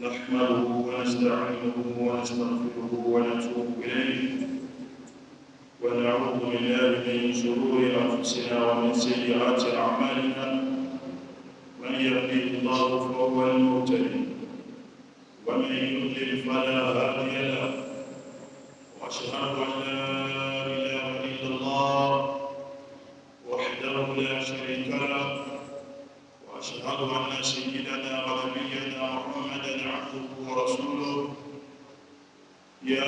نحمده ونستعينه ونستغفره ونتوب إليه ونعوذ بالله من شرور أنفسنا ومن سيئات أعمالنا من يهده الله فهو المهتدي ومن يضلل فلا هادي له وأشهد أن لا إله إلا الله وحده لا شريك له وأشهد أن سيدنا ونبينا محمدا عبده ورسوله يا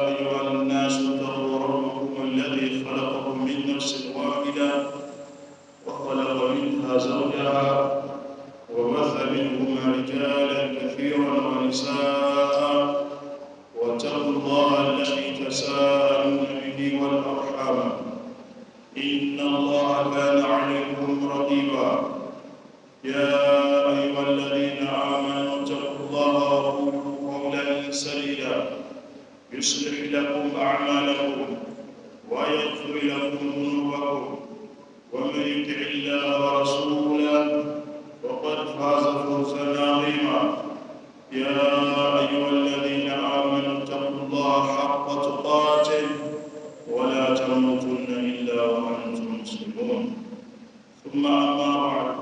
أيها الناس اتقوا ربكم الذي خلقكم من نفس واحدة وخلق منها زوجها وبث منهما رجالا كثيرا ونساء واتقوا الله الذي تساءلون به والأرحام إن الله كان عليكم رقيبا يا أيها الذين آمنوا اتقوا الله وقولوا قولا سديدا يصلح لكم أعمالكم ويغفر لكم ذنوبكم ومن يطع الله ورسوله فقد فاز فوزا عظيما يا أيها الذين آمنوا اتقوا الله حق تقاته ولا تموتن إلا وأنتم مسلمون ثم أما بعد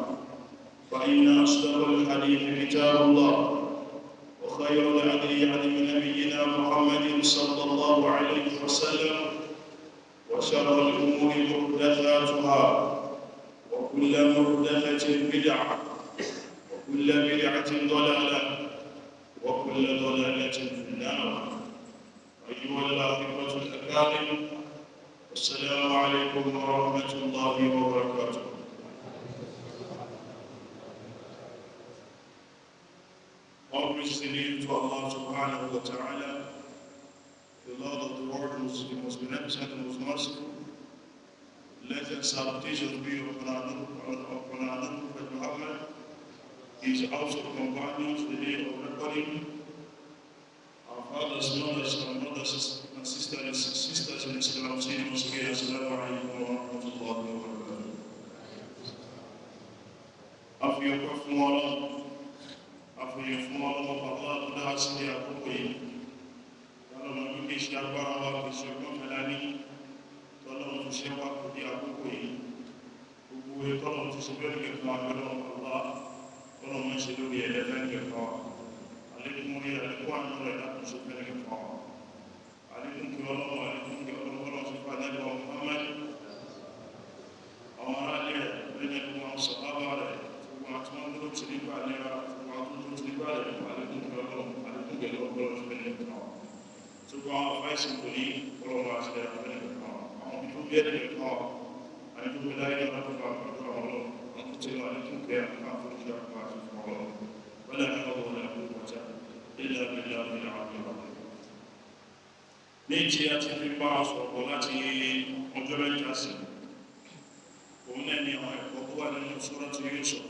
فإن أصدق الحديث كتاب الله وخير الهدي هدي نبينا محمد صلى الله عليه وسلم وشر الأمور محدثاتها وكل محدثة بدعة وكل بدعة ضلالة وكل ضلالة في النار أيها الأخوة الأكارم السلام عليكم ورحمة الله وبركاته. All praise is due to Allah subhanahu wa ta'ala, the Lord of the world, who is the most beneficent and most merciful. Let the salutation be upon our Prophet Muhammad, his household companions, the day of reckoning, our fathers, mothers, and brothers and sisters in Islam, saying, Assalamu Alaikum Warahmotullah Wabarakaatuh. After your prophet àfihàn fún ọlọ́mọ bàbá tó dá sí àkókò yìí ọlọ́mọ wípé iṣẹ́ agbára wa kò ṣe ọgbọ́n mẹ́lá ní tọ́lọ́mọ tó ṣe wá kò dé àkókò yìí gbogbo tọ́lọ́mọ tó ṣe bẹ́ẹ̀ kẹfà abẹ́lọ́mọ bàbá tọ́lọ́mọ ṣe lórí ẹ̀lẹ́fẹ́ kẹfà àlékún orí àlékún àánú rẹ̀ lákòóso fẹ́ kẹfà àlékún kí ọlọ́mọ àlékún kí ọlọ́mọ ṣe fà nẹ́gbà Muhammad àwọn aráàlẹ́ rẹ̀ lẹ́gbẹ̀ẹ́ wọn sọ̀rọ̀ rẹ̀ gbogbo àtúmọ̀ ló ti nígbà lẹ́ra So go out facing the lead, follow us there for the car. I want to get in the car. I do rely on the car for and to tell I don't care how to share class for all. Well, I know what I do, what's up. Illa billah bil aqibah. Méjì àti pípa ọ̀pọ̀ láti ọjọ́ mẹ́ta sí. Òun náà ni àwọn ẹ̀kọ́ tó wà nínú Suratu Yusuf.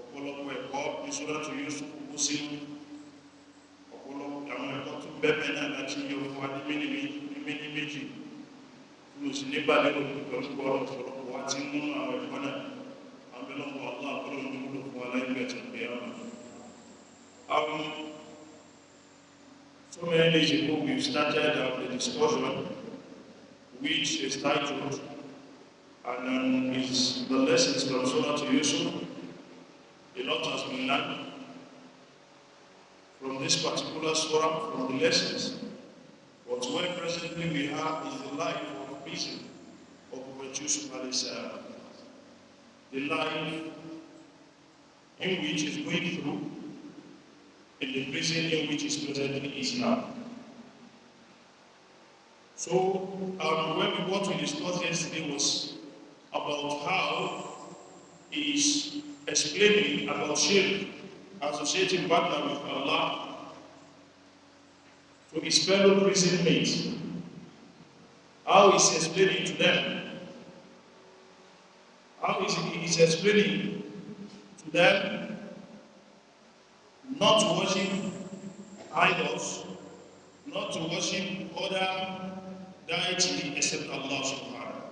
Ọ̀pọ̀lọpọ̀ ẹ̀kọ́ ní Suratu Yusuf kú sí ọ̀pọ̀lọpọ̀ àwọn ẹ̀kọ́ tó bẹ́ẹ̀ náà láti yọ fún wa ní méjì méjì ló sì nígbà lérò pẹ̀lú ọ̀pọ̀lọpọ̀ wa ti mú àwọn ẹ̀kọ́ náà abẹ́lọ́pọ̀ Allah àpọ̀lọ́ ní wúlò fún aláìbẹ̀ tó gbé ọmọ. So many days ago we started the discussion which is titled and is the lessons from Suratu Yusuf. A lot has been learned from this particular surah, from the lessons. But where presently we have is the life of prison of Prophet Yusuf alayhi salam. The life in which is going through in the prison in which is presently is now. So what we discussed yesterday was about how he is explaining about shirk, associating partner with Allah to his fellow prison mates. How is he explaining to them? How is he explaining to them not to worship idols, not to worship other deity except Allah subhanahu.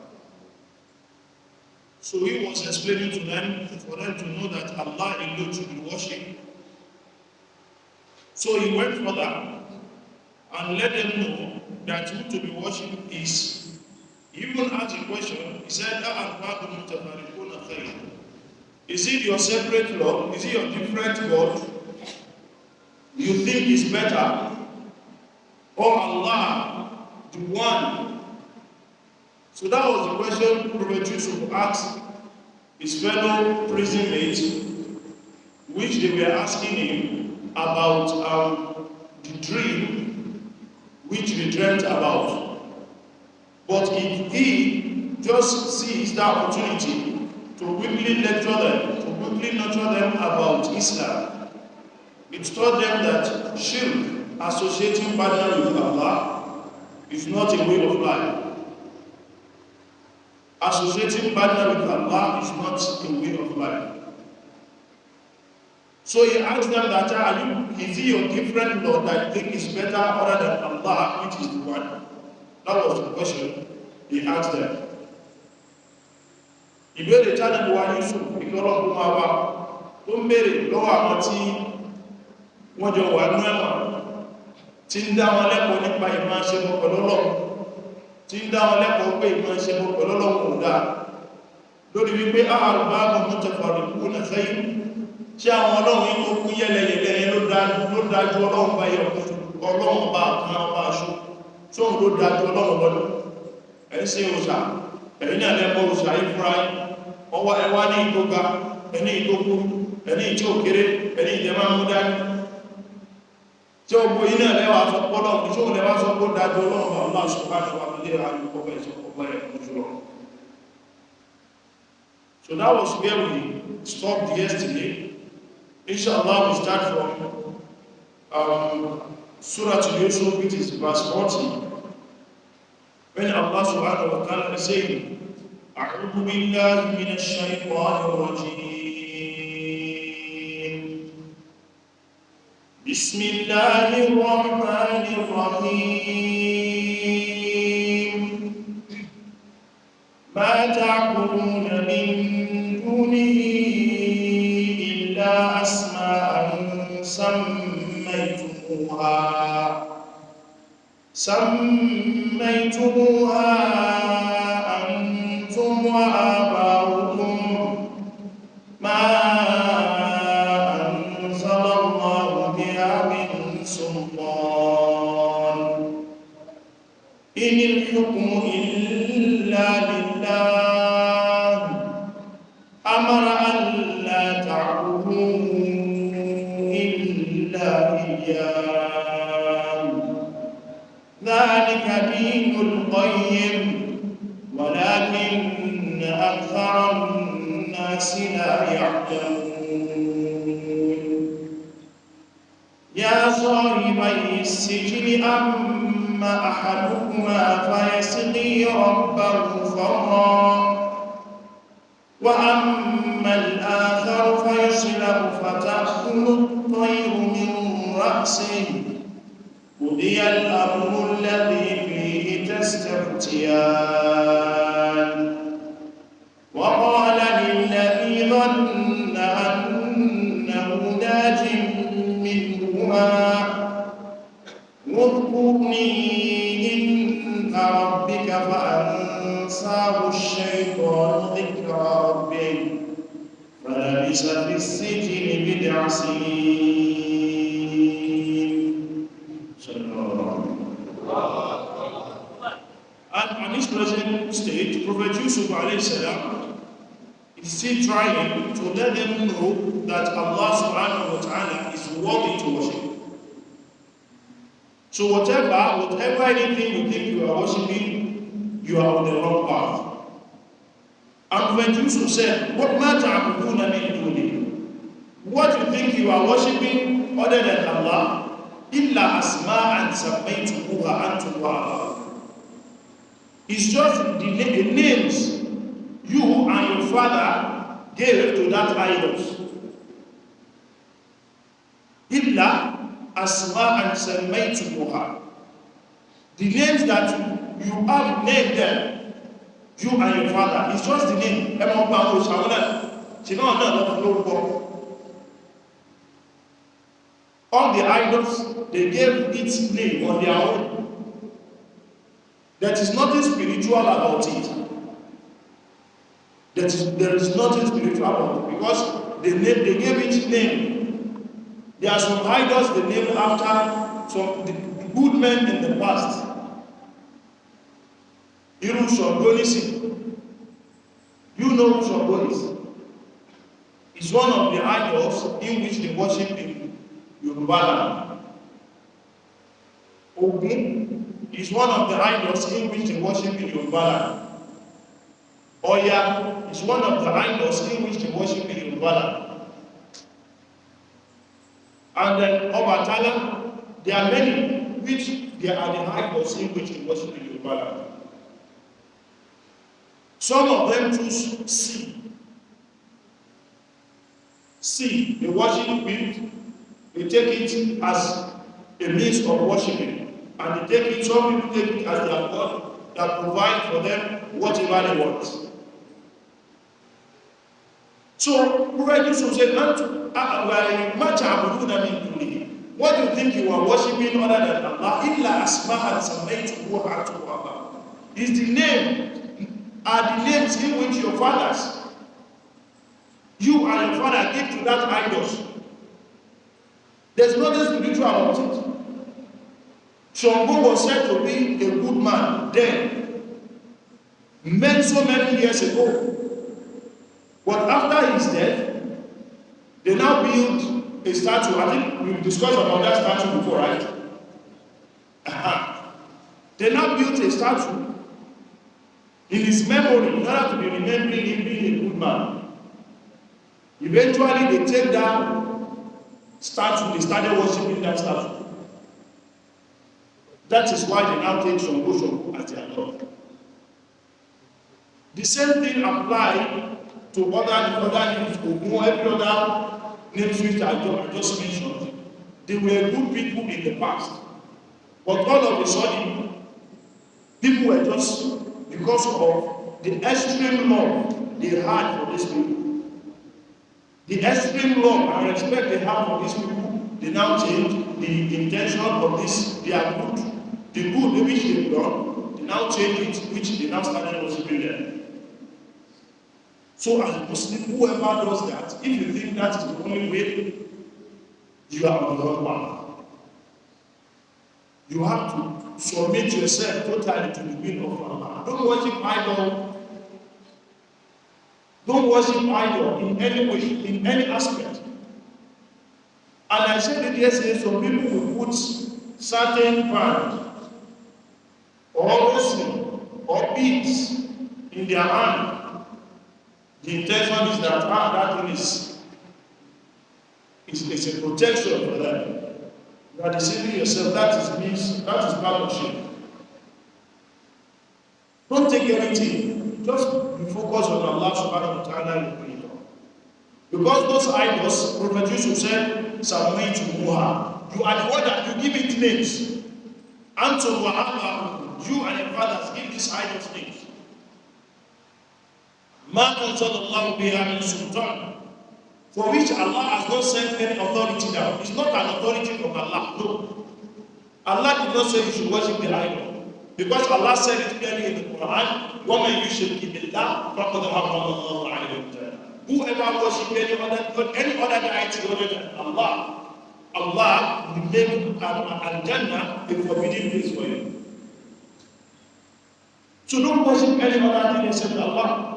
So he was explaining to them, for them to know that Allah alone should be worshipped, So he went further and let them know that who to be worshipped is. He even asked a question. He said, is it your separate Lord? Is it your different God you think is better? Or Allah, the one? So that was the question Prophet Yusuf asked his fellow prison mates, which they were asking him about the dream which they dreamt about. But if he just sees the opportunity to quickly lecture them, to quickly nurture them about Islam, it taught them that shirk, associating partner with Allah, is not a way of life. Associating partner with Allah is not a way of life. So he asked them that, is it your different Lord that you think is better other than Allah, which is the one? That was the question he asked them. Ìbéèrè tánà bí wá Yusuf ìkọlọ́gbọ́n máa wá tó ń béèrè lọ́wọ́ àwọn tí wọ́n jọ wà ní ẹ̀wọ̀n tí ń dá wọn lẹ́kọ̀ọ́ nípa ìmọ̀ ṣe mọ́ pẹ̀lú Ọlọ́run, tí ń dá wọn lẹ́kọ̀ọ́ pé ìmọ̀ ṣe mọ́ pẹ̀lú Ọlọ́run kò dáa, lórí wípé arbabun mutafarriquna khayrun, tí àwọn Ọlọ́run yìí tó kú yẹ́lẹyẹ̀lẹ yẹn ló dájú Ọlọ́run bá yẹ Ọlọ́run bá kan ọba aṣọ tóun ló dájú Ọlọ́run lọ́dún. Ẹ̀yin ṣe òṣà, ẹ̀yin náà lẹ́bọ̀ òṣà yìí fúnra yìí, ọwọ́ ẹwà ní ìtóga, ẹni ìtókú, ẹni ìtí òkèrè, ẹni ìjẹmá mú dání. Tí ó gbó iná lẹ́wà sọpọ́lọ́, tí ó lẹ́wà sọpọ́ dájú Ọlọ́run Allah subhanahu wa ta'ala àyíkọ́bẹ̀ ìsọpọ̀ ẹ̀. So that was where we stopped yesterday. Inshallah, we start from Suratu Yusuf, which is verse 40. When Allah subhanahu wa ta'ala is saying, أعوذ بالله من الشيطان الرجيم بسم الله الرحمن الرحيم ما تعبدون من دونه إلا أسماء سميتموها أنتم وآباؤكم ما أنزل الله بها من سلطان إن الحكم إلا لله أمر أن لا تعبدوا إلا إياه ذلك دين القيم ولكن أكثر الناس لا يعلمون يا صاحبي السجن أما أحدكما فيسقي ربه خمرا وأما الآخر فيصلب فتأكل الطير من رأسه قضي الأمر الذي فيه تستفتيان وقال للذي ظن أنه ناج منهما اذكرني عند ربك فأنساه الشيطان ذكر ربه فلبث في السجن بضع سنين. And on this present stage, Prophet Yusuf salam is still trying to let them know that Allah subhanahu wa ta'ala is worthy to worship. So whatever anything you think you are worshiping, you are on the wrong path. And Prophet Yusuf said, what matter abuduna min duni? What you think you are worshiping other than Allah? Illa asma'an sammaytumuha antum wa aba'ukum. It's just the names you and your father gave to that idols. Illa asma'an sammaytumuha. The names that you have named them, you and your father, it's just the name. All the idols, they gave its name on their own. There is nothing spiritual about it. There is nothing spiritual about it because they gave it name. There are some idols they named after some good men in the past. You know Shogolisi. It's one of the idols in which they worship in Yoruba land. Ogun is one of the idols in which they worship in Yoruba land. Oya is one of the idols in which they worship in Yoruba land. And then Obatala, there are many which they are the idols in which they worship in Yoruba land. Some of them choose C. They worship with, they take it as a means of worshiping. And they take it, some people take it as their God that provide for them whatever they want. So, Prophet Yusuf said, what do you think you are worshiping other than Allah? Is the name, are the names in which your fathers, you and your father give to that idols. There's nothing spiritual about it. Shango was said to be a good man then, so many years ago. But after his death, they now built a statue. I think we've discussed about that statue before, right? They now built a statue in his memory in order to be remembering him being a good man. Eventually, they take that statue, they started worshiping that statue. That is why they now take Shango as their God. The same thing applies to other names, Ogun, every other names which I just mentioned. They were good people in the past. But all of a sudden, people were just, because of the extreme love they had for these people, the extreme love and respect they have for these people, they now change the intention of this, their good. The good which they've done, they now change it, which they now started worshiping them. So as a Muslim, whoever does that, if you think that is the only way, you are on the wrong path. You have to submit yourself totally to the will of Allah. Don't worship idol. Don't worship idol in any way, in any aspect. And I said it yesterday, some people will put certain band or rosary or beads in their hand. The intention is that that thing is a protection for them. You are deceiving yourself. That is part of shame. Don't take anything. Just be focused on Allah subhanahu wa ta'ala and pray. Because those idols, Prophet Yusuf said, Sammaytumuha. You are the one that you give it names. Antum wa Abakum. You and your fathers give these idols names. For which Allah has not sent any authority down. It's not an authority from Allah. No. Allah did not say you should worship the idol. Because Allah said it clearly in the Quran, وَمَنْ يُشْرِكْ بِاللَّهِ فَقَدْ حَرَّمَ اللَّهُ عَلَيْهِ الْجَنَّةَ. Whoever worships any other deity other than Allah, Allah will make Al-Jannah a forbidden place for you. So don't worship any other thing except Allah.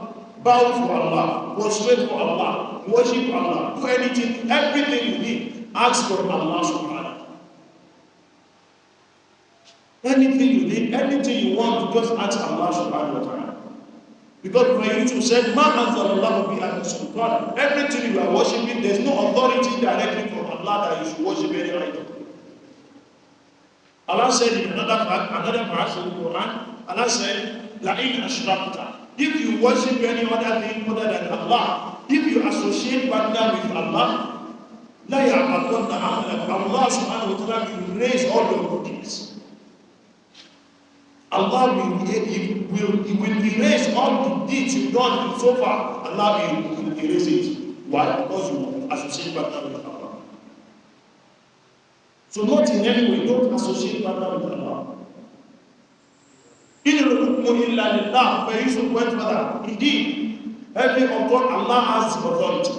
Bow for Allah, prostrate for Allah, worship Allah, do anything, everything you need, ask for Allah subhanahu wa ta'ala. Anything you need, anything you want, just ask Allah subhanahu wa ta'ala. Because when you said, everything you are worshiping, there's no authority directly from Allah that you should worship any idol. Allah said in another verse in the Quran, Allah said, لَإِنْ أَشْرَكْتَ. If you worship any other thing other than Allah, if you associate partner with Allah, Allah subhanahu wa ta'ala will raise all your good deeds. Allah will erase all the deeds you've done so far. Allah will erase it. Why? Because you associate partner with Allah. So not in any way, don't associate partner with Allah. In al-hukmu illa lillah, where Yusuf went further. Indeed, every authority, Allah has the authority.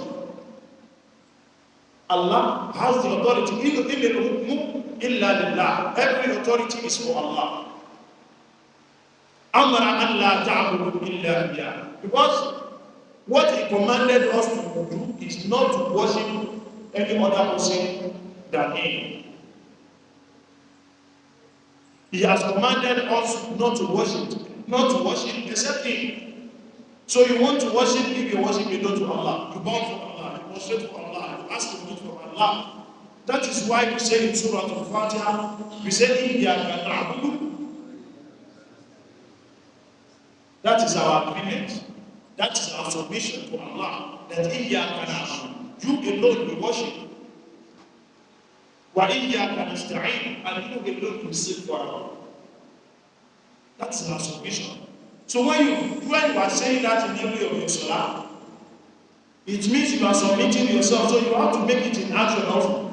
Allah has the authority. In al-hukmu illa lillah, every authority is for Allah. Amara an la ta'budu illa iyyah. Because what He commanded us to do is not to worship any other person than Him. He has commanded us not to worship except Him. So you want to worship, if you worship, you go to Allah. You bow for Allah, you prostrate for Allah, you ask for from Allah. That is why we say in Suratu Fatiha, we say, Iyyaka na'budu. That is our agreement. That is our submission to Allah. That Iyyaka na'budu. You alone we worship. Wa iyyaka nasta'in, and you alone we seek for Allah. That's our submission. So when you are saying that in the middle of your salah, it means you are submitting yourself. So you have to make it in action also.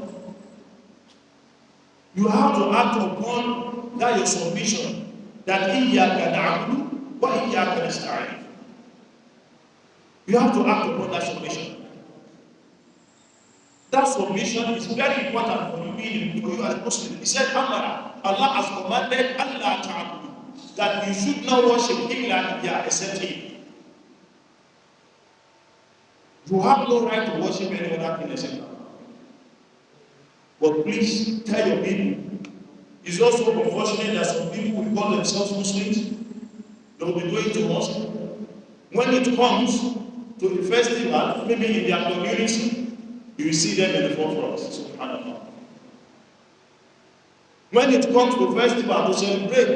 You have to act upon that your submission. That iyyaka na'budu wa iyyaka nasta'in. You have to act upon that submission. That submission is very important for you as a Muslim. He said, Allah has commanded Allah ta'budu, that you should not worship illa iyyah, except Him. You have no right to worship any other thing except Allah. But please tell your people, it's also unfortunate that some people will call themselves Muslims. They will be going to mosque. When it comes to the festival, maybe in their community, you will see them in the forefront. SubhanAllah. When it comes to festival to celebrate,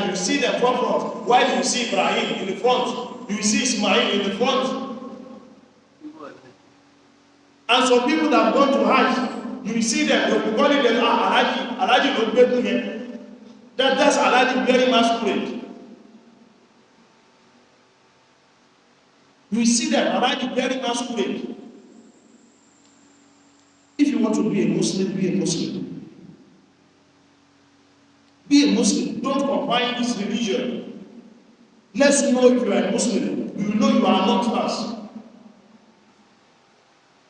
you see them forefront. While you see Ibrahim in the front, you see Ismail in the front. And some people that have gone to Hajj, you see them, they will call it Alaji no Betunye. That's Alaji very masquerade. You see them Alaji very masquerade. If you want to be a Muslim, be a Muslim. Be a Muslim. Don't combine this religion. Let's know if you are a Muslim. You will know you are not first.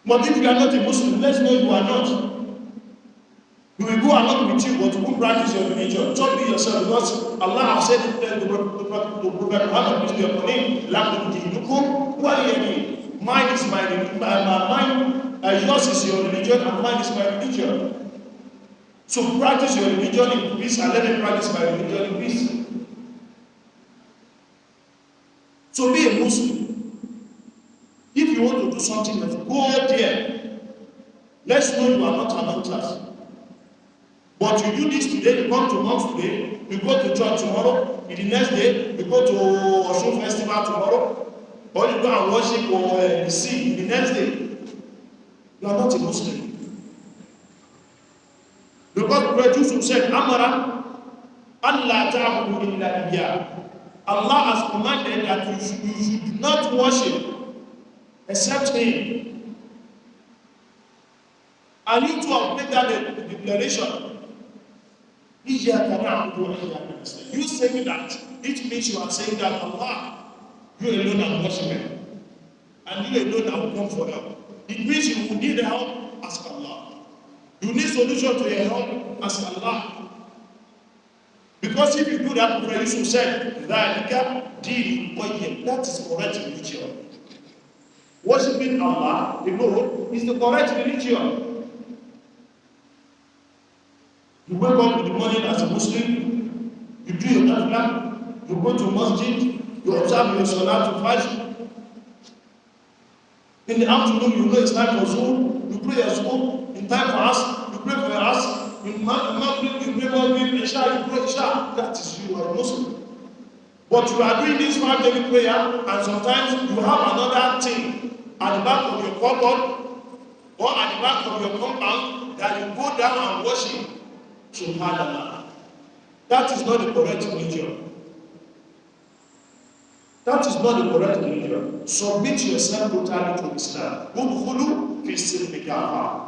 But if you are not a Muslim, let's know you are not. You will go along with you, but you won't practice your religion. Don't be yourself, because Allah has said it to Prophet Muhammad, peace be upon him, mine is my religion, yours is your religion, and mine is my religion. So practice your religion in peace, and let me practice my religion in peace. So be a Muslim. If you want to do something, go there. Let's know you are not among us. But you do this today, you come to mosque today, you go to church tomorrow, in the next day, you go to Osun festival tomorrow, or you go and worship or the sea in the next day. You are not a Muslim. Because Prophet Yusuf said, Amara, Allah ta'budu illa iyyah. Allah has commanded that you should not worship except Him. And you two have made that declaration. You saying that, it means you are saying that Allah, you alone are worshiping, and you alone are come for help. It means you will need help, ask Allah. You need solution to your help, ask Allah. Because if you do that, Prophet Yusuf said, that is correct religion. Worshipping Allah alone is the correct religion. You wake up in the morning as a Muslim, you do your nafila, you go to masjid, you observe your salah to fajr. In the afternoon, you know it's time for Zuhr, you pray your Zuhr. In time for us, you pray for your us. In Maghrib, you pray Maghrib, Isha, you pray Isha. That is you are a Muslim. But you are doing this 5 daily prayer, and sometimes you have another thing at the back of your cupboard or at the back of your compound that you go down and worship. Subhanallah. That is not the correct religion. That is not the correct religion. Submit yourself totally to Islam. Udkhulu في السر كافة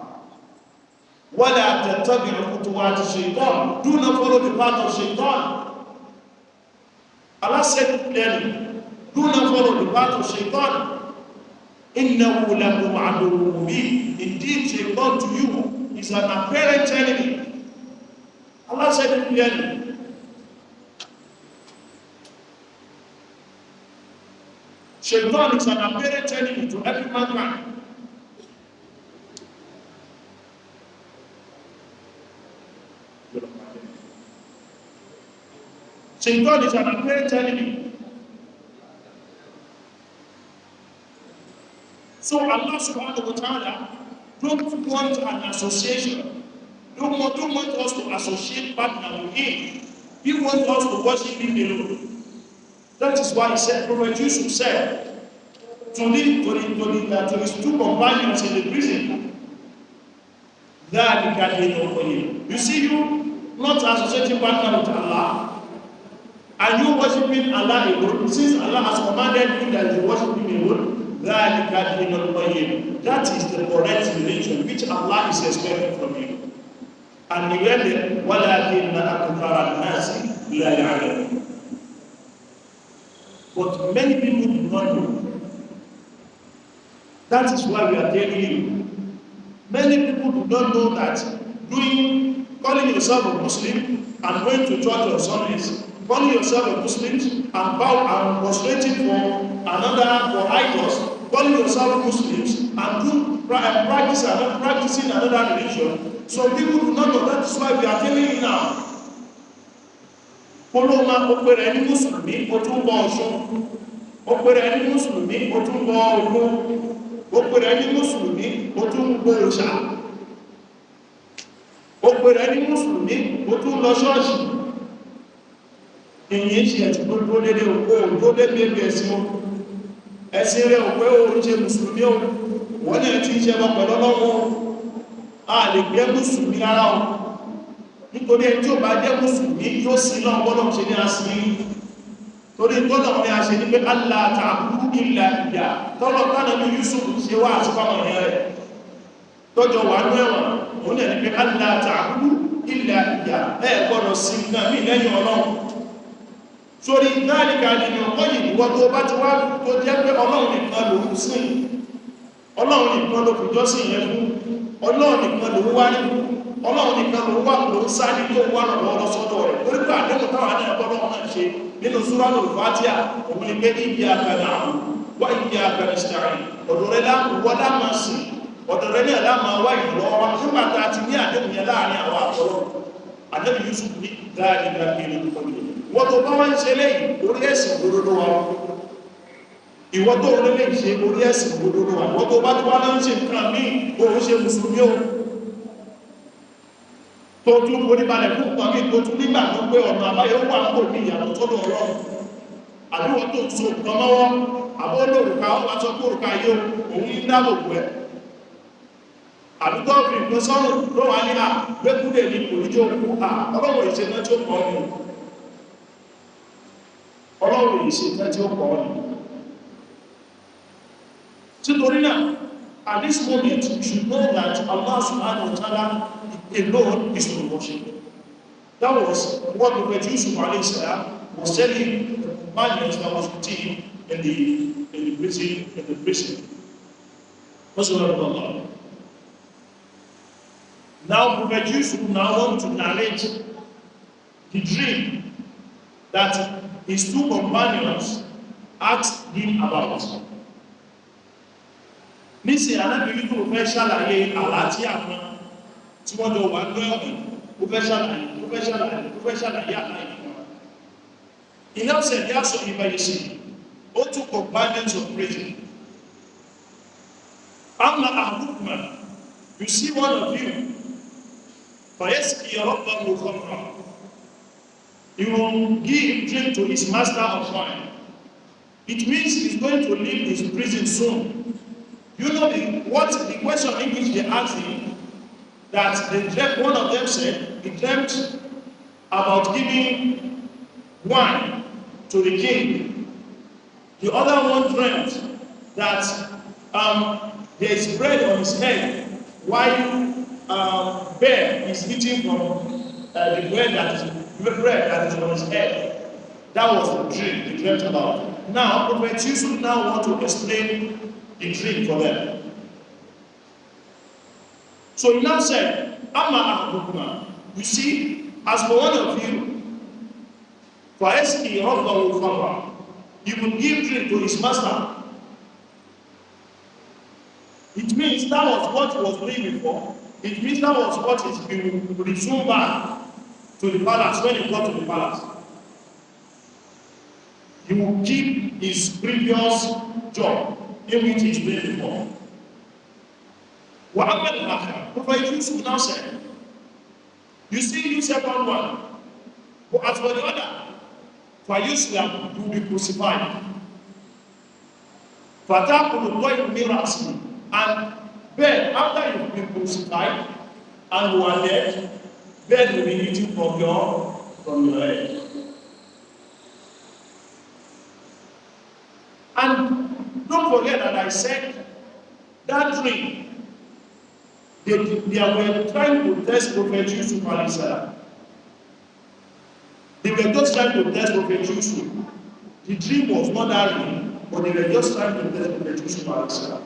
ولا تتبعوا خطوات الشيطان. Do not follow the path of shaitan. Allah said clearly, do not follow the path of shaitan. إِنَّهُ لَكُمْ عَدُوٌّ مُبِينٌ. Indeed, shaitan to you is an apparent enemy. Allah said it clearly. Shaitan is an apparent enemy to every mankind. Shaitan is an apparent enemy. So Allah subhanahu wa ta'ala don't want an association. Don't want us to associate partner with him. He wants us to worship him alone. That is why he said, Prophet Yusuf said to his two companions in the prison, you see, you not associating partner with Allah, and you worshiping Allah alone, since Allah has commanded you that you worship him alone, that is the correct religion which Allah is expecting from you. And he read it, وَلَكِنَّ أَكْثَرَ النَّاسِ لَا يَعْلَمُونَ. But many people do not know. That is why we are telling you. Many people do not know that calling yourself a Muslim and going to church on Sundays, calling yourself a Muslim and prostrating for idols, calling yourself Muslims and practicing another religion. Some people do not know. That is why we are telling you now. Poloma opere ni Mùsùlùmí ó tún bọ Ọ̀ṣun, opere ni Mùsùlùmí ó tún bọ Ògún, opere ni Mùsùlùmí ó tún bọ òòṣà, opere ni Mùsùlùmí ó tún lọ ṣọ́ọ̀ṣì. Ìyẹn ṣe ẹ̀tì tó dúró dédé òkú tó dé bèbè ẹ̀sìn o. Ẹ̀sìn rẹ̀ ò pé òun ṣe Mùsùlùmí o, wọ́n náà ti ṣe ẹbọ pẹ̀lú Ọlọ́run. A lè gbé Mùsùlùmí rárá o. Nítorí ẹni tí ó bá jẹ́ Mùsùlùmí yóò sí náà gbọ́dọ̀ ṣe ní àsìrí. Torí tọ́lọ̀ ní a ṣe ní pé Allah ta'budu illa iyyah. Tọ́lọ̀ tánà ní Yusuf ṣe wá àti fáwọn ẹ̀yẹ rẹ̀. Tọ́jọ wà ní ẹ̀wọ̀n, òun ní pé Allah ta'budu illa iyyah. Ẹ gbọ́dọ̀ sí nǹkan mí lẹ́yìn Ọlọ́run. Sórí dhalika nínú ọkọ̀ yìí, ìwọ́n tó bá ti wá tó jẹ́ pé Ọlọ́run nìkan lòun sìn. Ọlọ́run nìkan ló fi jọ́sìn yẹn fún. Ọlọ́run nìkan ló wá ní fún. Ọlọ́run nìkan ló wà ló ń sáré tó wà lọ́wọ́ lọ́sọ́dọ̀ rẹ̀. Lórí pé àdéhùn táwọn ní ẹ̀kọ́ náà náà ṣe nínú Suratu Fatiha, òun ni pé iyyaka na'budu wa iyyaka nasta'in. Ọ̀dọ̀ rẹ̀ wọ́n lámà sí, ọ̀dọ̀ rẹ̀ náà lámà wá ìlọ́wọ́ wa. Nígbà tá a ti ní àdéhùn yẹn láàrin àwọn àtọ́rọ̀, àdéhùn Yusuf ní dhalika dinul qayyim. Wọ́n tó bá wá ń ṣe lẹ́yìn orí ẹ̀sìn òdodo wa. Ìwọ́n tó rí lè ṣe orí ẹ̀sìn òdodo wa. Wọ́n tó bá tó wá lọ́n ṣe nǹkan míì, òun ṣe Mùsùlùmí o. Tó tún orí balẹ̀ fún nǹkan míì tó tún nígbà tó pé ọ̀nà àbáyọ wà ń kò ní ìyàtọ̀ tọ́lọ̀ Ọlọ́run. Àbí wọ́n tó so nǹkan mọ́wọ́, àbó olórùka ó wá sọ pé òrùka yóò òun ní dáàbòbò ẹ̀. Àbí tó fi nǹkan sọ́rùn ló wà ní gbẹ́kúdè ní òníjó òkú Ọlọ́run ìṣẹ́ná tí ó kọ́ ni. Ọlọ́run ìṣẹ́ná tí ó kọ́ ni. Títorí náà, at this moment, you should know that Allah subhanahu wa ta'ala alone is to worship. That was what Prophet Yusuf alayhi salam was telling the companions that was with him in the prison. Warahmotullah. Now Prophet Yusuf now want to narrate the dream that his two companions asked him about. Nísìn alábìrí tó fẹ́ ṣàlàyé àlá tí àwọn tí wọ́n jọ wà ní ọ̀gbìn ó fẹ́ ṣàlàyé àlá ìfún. He now said, "Yá sọ ìbáyé sí, ó two companions of prison. Amma ahdukuma, you see one of you, fayasqi rabbahu khamra. He will give drink to his master of wine. It means he's going to leave his prison soon. You know the question in which they asked him, that one of them said he dreamt about giving wine to the king. The other one dreamt that there is bread on his head while bear is eating from the bread that is on his head. That was the dream they dreamt about. Now, Prophet Yusuf now want to explain the dream for them. So he now said, Amma ahadukuma, you see, as for one of you, fa'eski rabbahu khamra, he will give drink to his master. It means that was what was doing before. It means that was what is being resumed back to the palace when he got to the palace. He will keep his previous job in which he is doing before. Wabarakaatuh. Prophet Yusuf now said, you see the second one, but as for the other, for Yusuf you will be crucified. And then after you've been crucified and you are dead, then will be eaten from your head. And don't forget that I said that dream, they were trying to test Prophet Yusuf alayhi salam. They were just trying to test Prophet Yusuf. The dream was not that dream, but they were just trying to test Prophet Yusuf alayhi salam.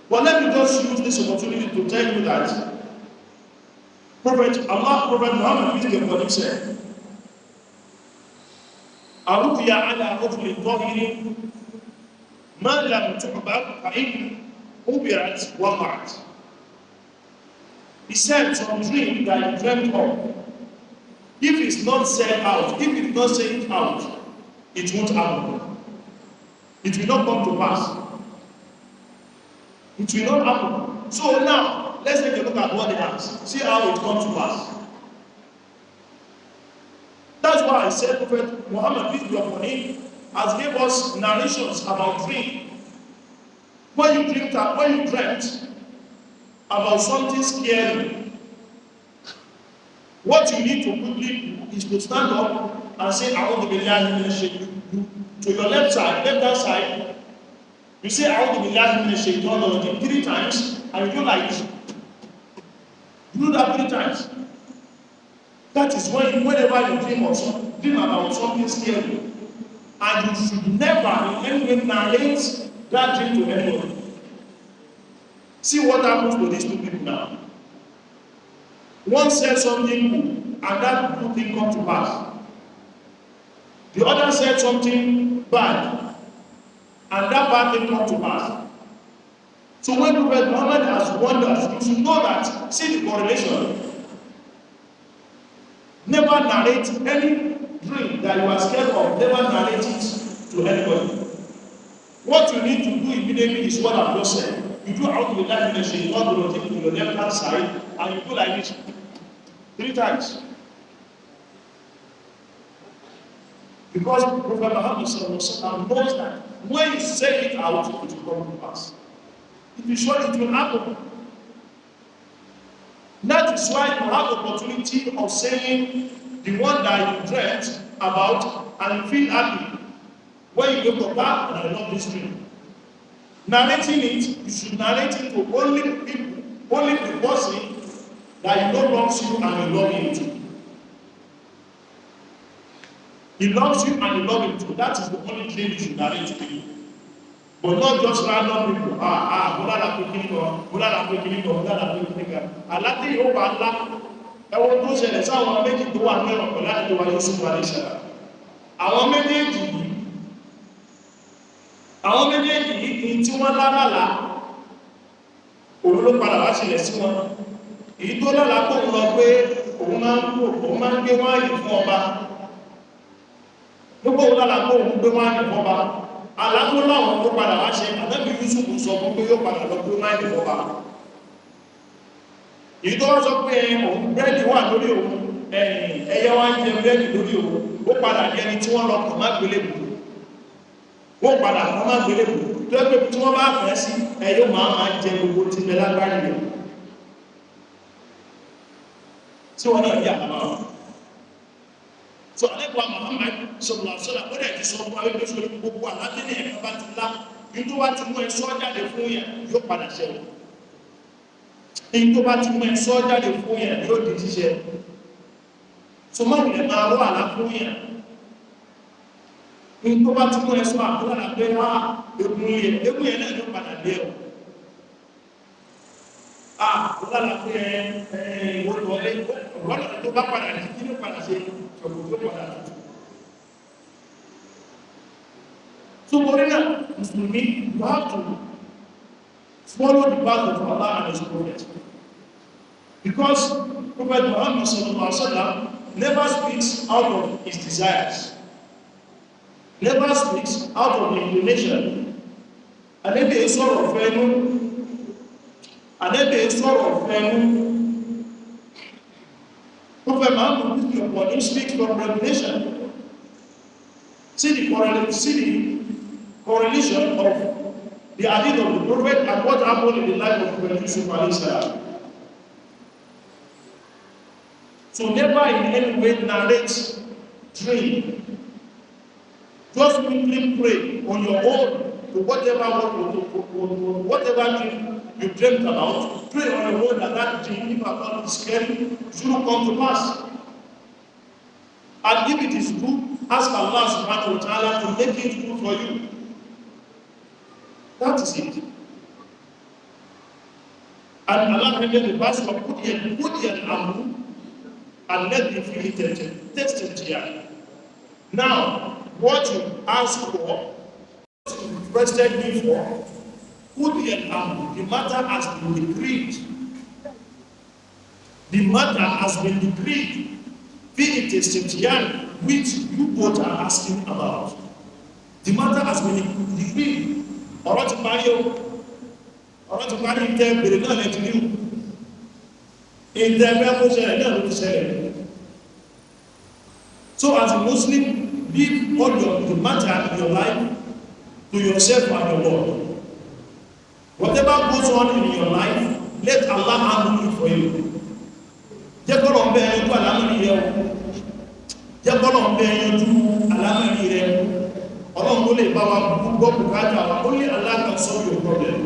But let me just use this opportunity to tell you that Prophet Muhammad said, Aruya ala rajuli tahirin ma lam tu'bad fa in ubirat waqa'at. He said some dream that he dreamt of, if it's not said out, if it's not said it out, it won't happen. It will not come to pass. It will not happen. So now, let's take a look at what they asked. See how it comes to pass. That's why I said Prophet Muhammad, peace be upon him, has gave us narrations about dream. When you dreamt about something scary, what you need to quickly do is to stand up and say, A'udhu billahi minash shaitan. To your left hand side, you say A'udhu billahi minash shaitan 3 times, and you do like this. You do that 3 times. That is whenever you dream about something scary, and you should never in any way narrate that dream to anyone. See what happens to these 2 people now. One said something good, and that good thing comes to pass. The other said something bad, and that bad thing comes to pass. So when Prophet Muhammad has warned us, you should know that, see the correlation. Never narrate any dream that you are scared of, never narrate it to anybody. What you need to do immediately is what I've just said. You do A'udhu billahi minash shaitan rajim to your left hand side, and you do like this 3 times. Because Prophet Muhammad knows that when you say it out, it will come to pass. If you show it will happen. That is why you have the opportunity of saying the one that you dreamt about and you feel happy. When you look up back, and I love this dream. Narrating it, you should narrate it to only the person that you know loves you and you love him too. He loves you and you love him too. That is the only dream you should narrate to him. But not just random people. Mulala Pekino. Alati Yoba Allah. Ẹwọ́n tó ṣẹlẹ̀ sáwọn méjì tó wà ní ọ̀rọ̀ pẹ̀lú àti ìwà Yusuf Alisa. Àwọn méjèèjì yìí tí wọ́n lálàlá, òun ló padà wá ṣẹlẹ̀ sí wọn. Èyí tó lálàá kó ń lọ pé òun máa ń gbé wáìnì fún ọba. Gbogbo òun lálàá kó òun gbé wáìnì fún ọba. Àlámú láwọn tó padà wá ṣe, ànábì Yusuf sọ fún pé yóò padà lọ gbé wáìnì fún ọba. Èyí tó wá sọ pé òun búrẹ́dì wà lórí òun, ẹyẹ wá ń jẹ búrẹ́dì lórí òun, ó padà di ẹni tí wọ́n lọ kàn má gbélébù. Wọ́n padà kàn má gbélébù. Tó ẹgbẹ́ tí wọ́n bá fẹ́ sí, ẹyẹ máa jẹ gbogbo ti bẹ lágbárí rẹ̀. Tí wọ́n náà yà bàbá wọn. So Alaikum Muhammad sallallahu alaihi wasallam ó dẹ̀ ti sọ fún wa wípé sórí gbogbo àlátẹ́lẹ̀ ẹ̀ka bá ti lá Into bá ti mú ẹ sọ jáde fún yẹn yóò padà ṣẹ. Into bá ti mú ẹ sọ jáde fún yẹn yóò di ṣíṣẹ. So má wulẹ̀ máa rọ́ àlá fún yẹn. Into bá ti mú ẹ sọ àbúrò pé egun yẹn náà yóò padà dé ọ. Ọlọ́la pé ìwọ́lọ́lé ọ̀rọ̀ tó bá padà ní kí ló padà ṣe ṣọ̀gbọ̀n tó padà tó. So Muslim, you have to follow the path of Allah and His Prophet. Because Prophet Muhammad sallallahu alaihi wasallam never speaks out of his desires, never speaks out of the inclination. And then they sort of Prophet Muhammad speaks from revelation. See the correlation of the hadith of the Prophet and what happened in the life of Prophet Yusuf alayhi salam. So never in any way narrate dream. Just quickly pray on your own to whatever dream you dreamt about. Pray on your own that dream, if Allah is scary, shouldn't come to pass. And if it is good, ask Allah subhanahu wa ta'ala to make it good for you. That is it. And Allah ended the verse of Qudiyal Amru and let me feel it tested here. Now, what you ask for, what you requested me for, Qudiyal Amru, the matter has been decreed. The matter has been decreed. Be it a which you both are asking about. The matter has been decreed. Ọ̀rọ̀ ti parí ìtẹ́ bèrè náà lẹ́tí ní ìtẹ́ fẹ́ kó ṣẹlẹ̀ náà ló ti ṣẹlẹ̀. So as a Muslim, leave all the matter in your life to yourself and your Lord. Whatever goes on in your life, let Allah handle it for you. Jẹ́ kọ́lọ̀ ń bẹ ẹyọjú àlámọ̀rí rẹ̀ jẹ́ kọ́lọ̀ ń bẹ ẹyọjú àlámọ̀rí rẹ̀ Ọlọ́run ló lè bá wa gbọ́ bùkátà wa. Only Allah can solve your problem.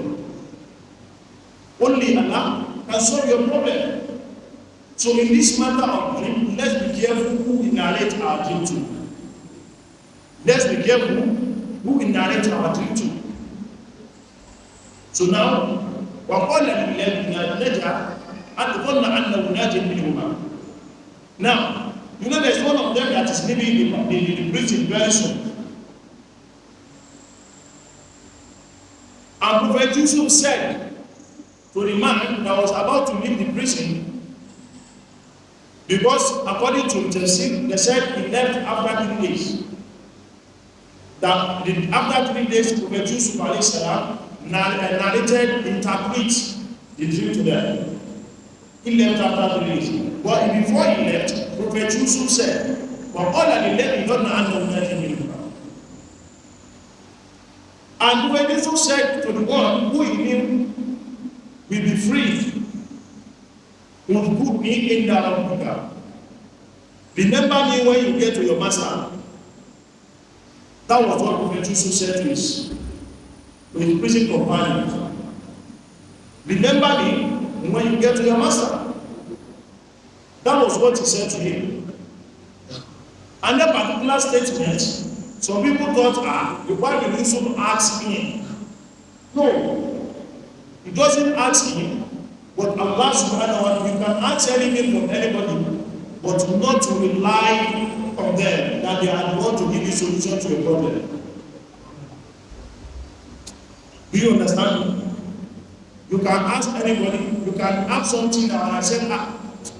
Only Allah can solve your problem. So in this matter of dream, let's be careful who we narrate our dream to. Let's be careful who we narrate our dream to. So now, وَقَالَ لِلَّذِينَ نَجَا and ظن أنه ناج منهما. Now, you know there's one of them that is living in the prison very soon. And Prophet Yusuf said to the man that was about to leave the prison, because according to Tafsir, they said he left after 3 days. That after 3 days, Prophet Yusuf alayhi salam narrated, interprets the dream to them. He left after 3 days. But before he left, Prophet Yusuf said, and Prophet Yusuf said to the one who he knew will be freed, will put me in the Ramadan. Remember me when you get to your master. That was what Prophet Yusuf said to his prison companions. Remember me when you get to your master. That was what he said to him. And that particular statement, some people thought, why will Yusuf ask him? No, he doesn't ask him, but Allah subhanahu wa ta'ala, you can ask anything from anybody, but not to rely on them that they are the one to give you solution to a problem. Do you understand? You can ask anybody, you can ask something and I said,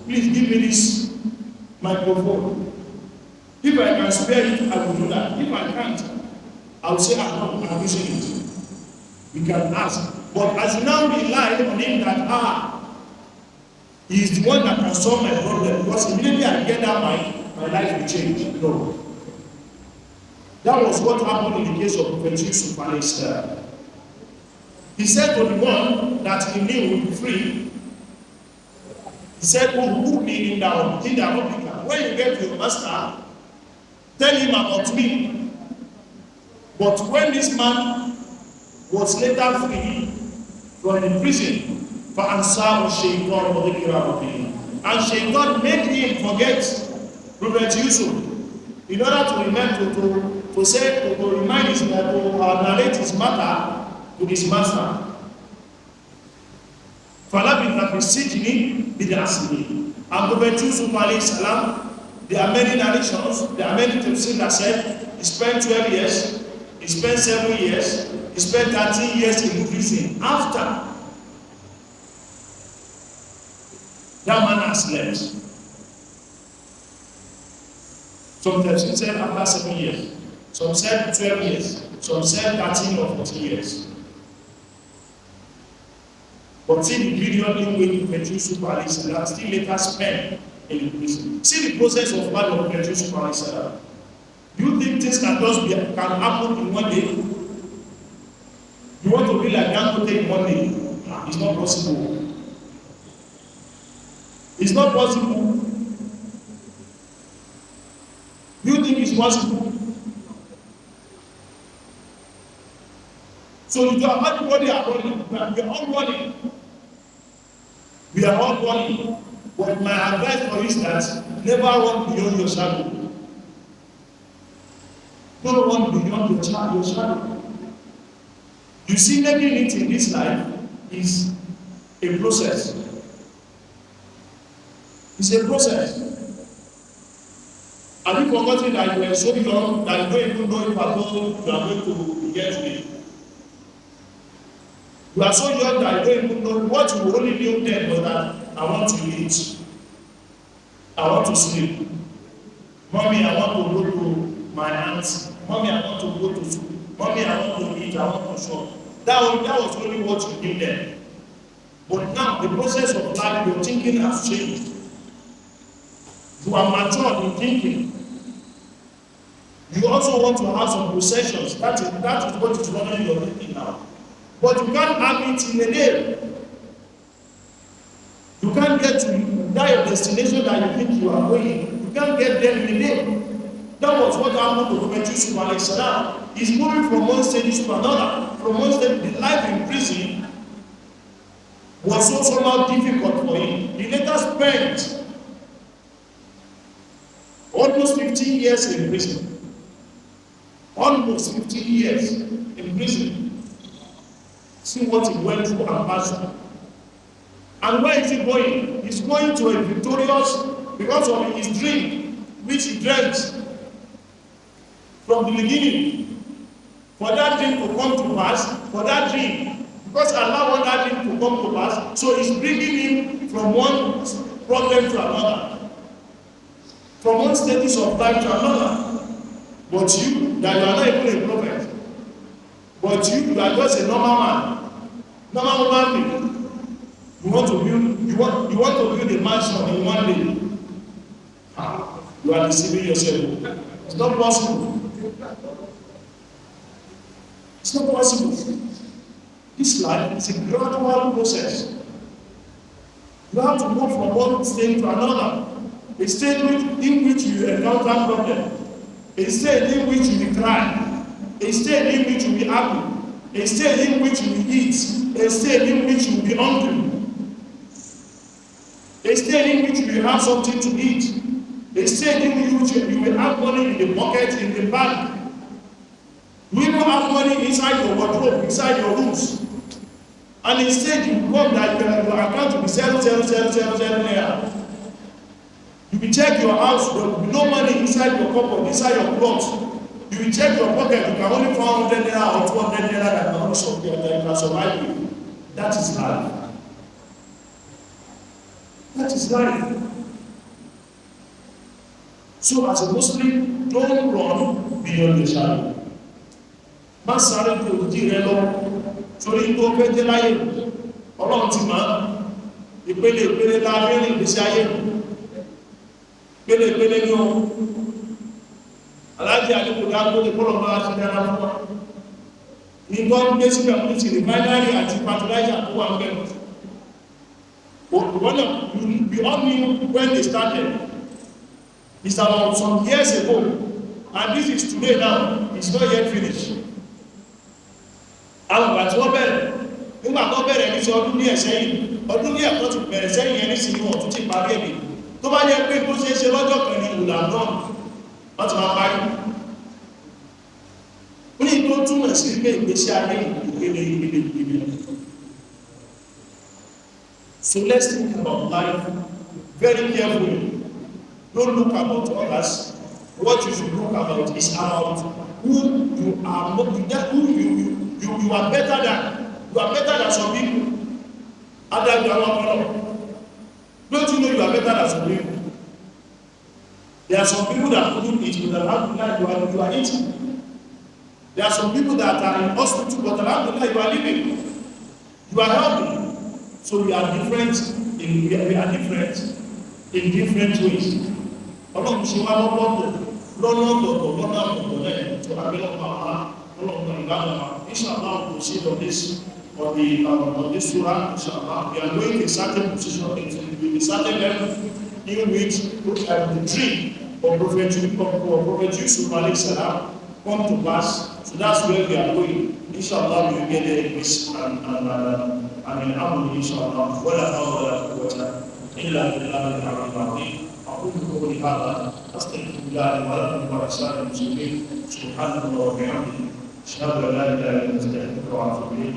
please give me this microphone. If I can spare it, I will do that. If I can't, I will say, no, I'm using it. You can ask. But as you now rely on him that, he is the one that can solve my problem, because immediately I get that my life will change. No. That was what happened in the case of Prophet Yusuf alayhi salam. He said to the one that he knew would be free, he said, who need him down? When you get to your master, tell him about me. But when this man was later freed from the prison for Ansar Shaitan for the Kirabi. And Shaitan made him forget Prophet Yusuf in order to remember to remind his to narrate his matter to his master. فَلَبِثَ فِي السِّجْنِ بِضْعَ سِنِينَ. And Prophet Yusuf alayhi salam, there are many narrations, there are many tafsir that said he spent 12 years, he spent 7 years, he spent 13 years in prison. After that man has left. Some tafsir said after 7 years, some said 12 years, some said 13 or 14 years. But see the period in which Prophet Yusuf alayhi salam still later spent in the prison. See the process of life of Prophet Yusuf alayhi salam. Do you think things can happen in one day? You want to be like Dangote in one day? It's not possible. It's not possible. Do you think it's possible? So you are everybody are running. We are all running. We are all running. But my advice for you is that never run beyond your shadow. Don't run beyond your shadow. You see, making it in this life is a process. It's a process. Have you forgotten that you were so young that you don't even know if at all you are going to get today? You are so young that you don't even know what you only knew then was that I want to eat. I want to sleep. Mommy, I want to go to my aunt. Mommy, I want to go to school. Mommy, I want to eat. I want to shop. That was only what you knew then. But now, the process of life, your thinking has changed. You are mature in thinking. You also want to have some possessions. That is what is running your thinking now. But you can't have it in a day. You can't get to that your destination that you think you are going. You can't get there in a day. That was what happened to Prophet Yusuf alayhi salam. He's moving from one stage to another. From one stage, the life in prison was so somehow difficult for him. He later spent almost 15 years in prison. Almost 15 years in prison. See what he went through and passed through. And where is he going? He's going to a victorious because of his dream, which he dreamt from the beginning. For that dream to come to pass, for that dream, because Allah wants that dream to come to pass, so he's bringing him from one problem to another, from one status of life to another. But you, that you are not even a prophet, but you are just a normal man, normal human being. You want to build a mansion in one day. You are deceiving yourself. It's not possible. It's not possible. This life is a gradual process. You have to move from one state to another. A state in which you encounter problems. A state in which you will cry. A state in which you will be happy. A state in which you will eat. A state in which you will be hungry. A state in which you will have something to eat. A state in which you will have money in the pocket, in the bank. You even have money inside your wardrobe, inside your rooms. And instead you come that your account will be 00000 naira. You will check your house, there will be no money inside your cupboard, inside your clothes. You will check your pocket, you can only find 100 naira or 200 naira that can survive you. That is life. That is life. So as a Muslim, don't run beyond the shadow. Má sáré tó ojú rẹ lọ, torí tó fẹ́ jẹ́ láyé, Ọlọ́run ti máa ìpele ìpele láàrin ìgbésí ayé. Ìpele ìpele ní ohun. Aláàjì Alaikum dágbó ní kọ́lọ̀ máa ṣe dára fún wa. Ní tó ń gbé síbẹ̀ mú ti refinery àti fertilizer tó wà mẹ́rin. We all knew when they started. It's about some years ago, and this is today now. It's not yet finished. And ìgbà tí wọ́n bẹ̀rẹ̀ nígbà tó bẹ̀rẹ̀ ní sí ọdún ní ẹ̀sẹ́yìn ọdún ní ẹ̀kọ́ ti bẹ̀rẹ̀ sẹ́yìn ẹni sí wọn tún ti parí ẹ̀mí tó bá jẹ́ pé tó ṣe é ṣe lọ́jọ́ kan ní ìlà náà wọ́n ti máa parí ní tó túnmọ̀ sí pé ìgbésí ayé ìgbélé. So let's think about life very carefully. Don't look about others. What you should look about is about who you are, who you are better than. You are better than some people. Other than one. Don't you know you are better than some people? There are some people that couldn't eat, but alhamdulillah you are eating. There are some people that are in hospital, but alhamdulillah you are living. You are healthy. So we are different in different ways. Ọlọ́run ṣe wá lọ́pọ̀lọpọ̀ lọ́nà ọ̀tọ̀ lẹ́yìn tó abẹ́lọ́pọ̀ ọlọ́run ìgbàlọ́pọ̀. Inshallah we will see on this surah. Inshallah we are going to a certain position, in a certain level in which the dream of Prophet Yusuf alayhi salam come to pass. So that's where we are going. Inshallah we will get there in peace and in harmony. Inshallah. ولا حول ولا قوة إلا بالله العلي العظيم. أقول قولي هذا أستغفر الله ولكم ولسائر المسلمين. سبحان الله وبحمده أشهد أن لا إله إلا أنت أستغفرك وأتوب إليك.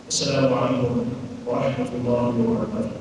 السلام عليكم ورحمة الله وبركاته.